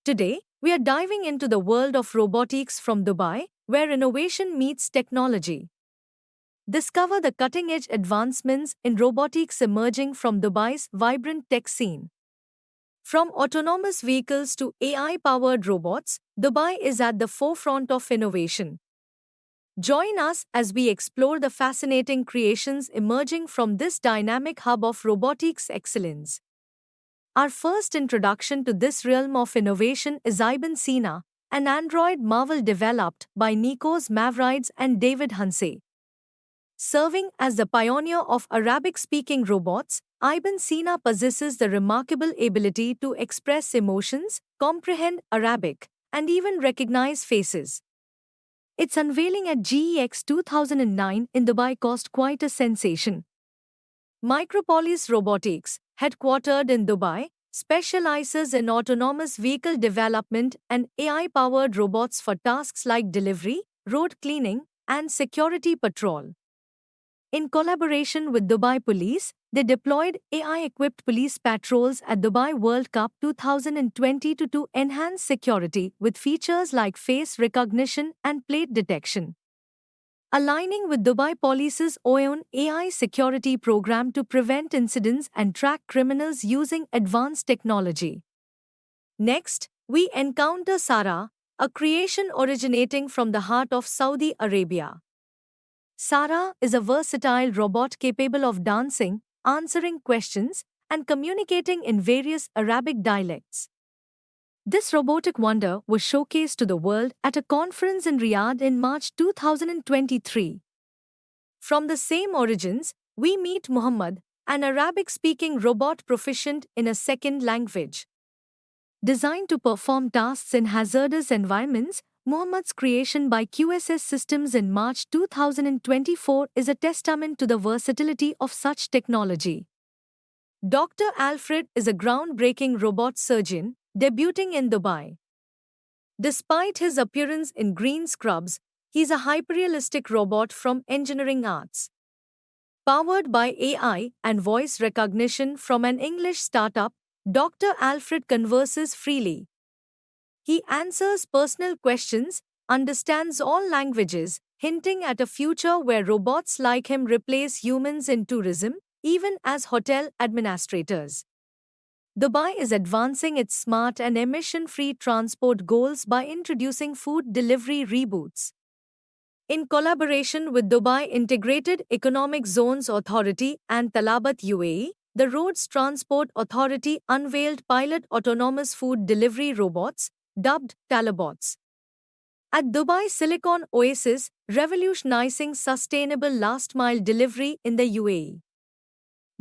Today, we are diving into the world of robotics from Dubai, where innovation meets technology. Discover the cutting edge advancements in robotics emerging from Dubai's vibrant tech scene. From autonomous vehicles to AI powered robots, Dubai is at the forefront of innovation. Join us as we explore the fascinating creations emerging from this dynamic hub of robotics excellence. Our first introduction to this realm of innovation is Ibn Sina, an android marvel developed by Nikos Mavrides and David Hunsey. Serving as the pioneer of Arabic-speaking robots, Ibn Sina possesses the remarkable ability to express emotions, comprehend Arabic, and even recognize faces. Its unveiling at GEX 2009 in Dubai caused quite a sensation. Micropolis Robotics, headquartered in Dubai, specializes in autonomous vehicle development and AI-powered robots for tasks like delivery, road cleaning, and security patrol. In collaboration with Dubai Police, they deployed AI-equipped police patrols at Dubai World Cup 2022 to enhance security with features like face recognition and plate detection. Aligning with Dubai Police's own AI security program to prevent incidents and track criminals using advanced technology. Next, we encounter Sara, a creation originating from the heart of Saudi Arabia. Sara is a versatile robot capable of dancing, answering questions, and communicating in various Arabic dialects. This robotic wonder was showcased to the world at a conference in Riyadh in March 2023. From the same origins, we meet Muhammad, an Arabic-speaking robot proficient in a second language. Designed to perform tasks in hazardous environments, Muhammad's creation by QSS Systems in March 2024 is a testament to the versatility of such technology. Dr. Alfred is a groundbreaking robot surgeon, debuting in Dubai. Despite his appearance in green scrubs, he's a hyperrealistic robot from Engineering Arts. Powered by AI and voice recognition from an English startup, Dr. Alfred converses freely. He answers personal questions, understands all languages, hinting at a future where robots like him replace humans in tourism, even as hotel administrators. Dubai is advancing its smart and emission-free transport goals by introducing food delivery reboots. In collaboration with Dubai Integrated Economic Zones Authority and Talabat UAE, the Roads Transport Authority unveiled pilot autonomous food delivery robots, dubbed Talabots. At Dubai Silicon Oasis, revolutionizing sustainable last-mile delivery in the UAE.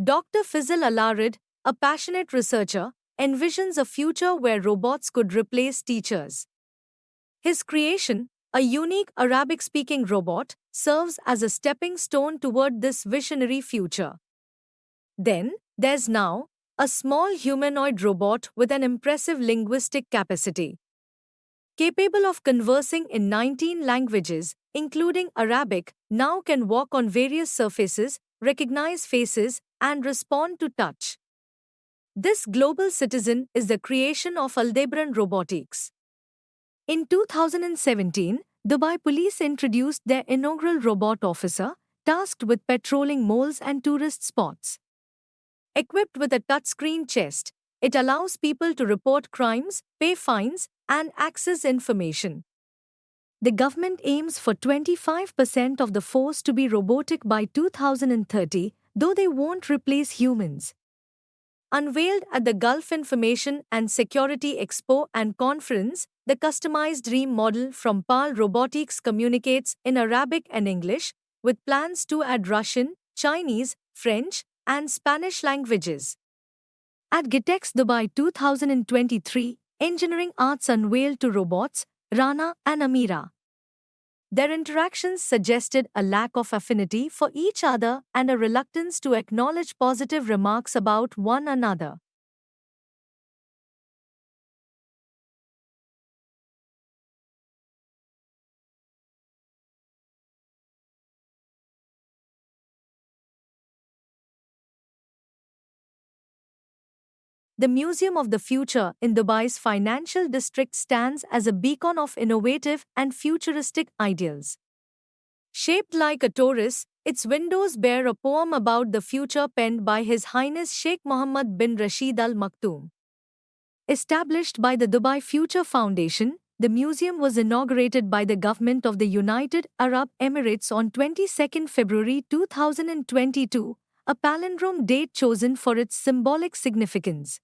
Dr. Fizil Alarid, a passionate researcher, envisions a future where robots could replace teachers. His creation, a unique Arabic-speaking robot, serves as a stepping stone toward this visionary future. Then, there's Now, a small humanoid robot with an impressive linguistic capacity. Capable of conversing in 19 languages, including Arabic, Now can walk on various surfaces, recognize faces, and respond to touch. This global citizen is the creation of Aldebaran Robotics. In 2017, Dubai Police introduced their inaugural robot officer, tasked with patrolling malls and tourist spots. Equipped with a touchscreen chest, it allows people to report crimes, pay fines, and access information. The government aims for 25% of the force to be robotic by 2030, though they won't replace humans. Unveiled at the Gulf Information and Security Expo and Conference, the customized Dream model from PAL Robotics communicates in Arabic and English, with plans to add Russian, Chinese, French, and Spanish languages. At GITEX Dubai 2023, Engineering Arts unveiled two robots, Rana and Amira. Their interactions suggested a lack of affinity for each other and a reluctance to acknowledge positive remarks about one another. the Museum of the Future in Dubai's financial district stands as a beacon of innovative and futuristic ideals. Shaped like a torus, its windows bear a poem about the future penned by His Highness Sheikh Mohammed bin Rashid Al Maktoum. Established by the Dubai Future Foundation, the museum was inaugurated by the Government of the United Arab Emirates on 22 February 2022, a palindrome date chosen for its symbolic significance.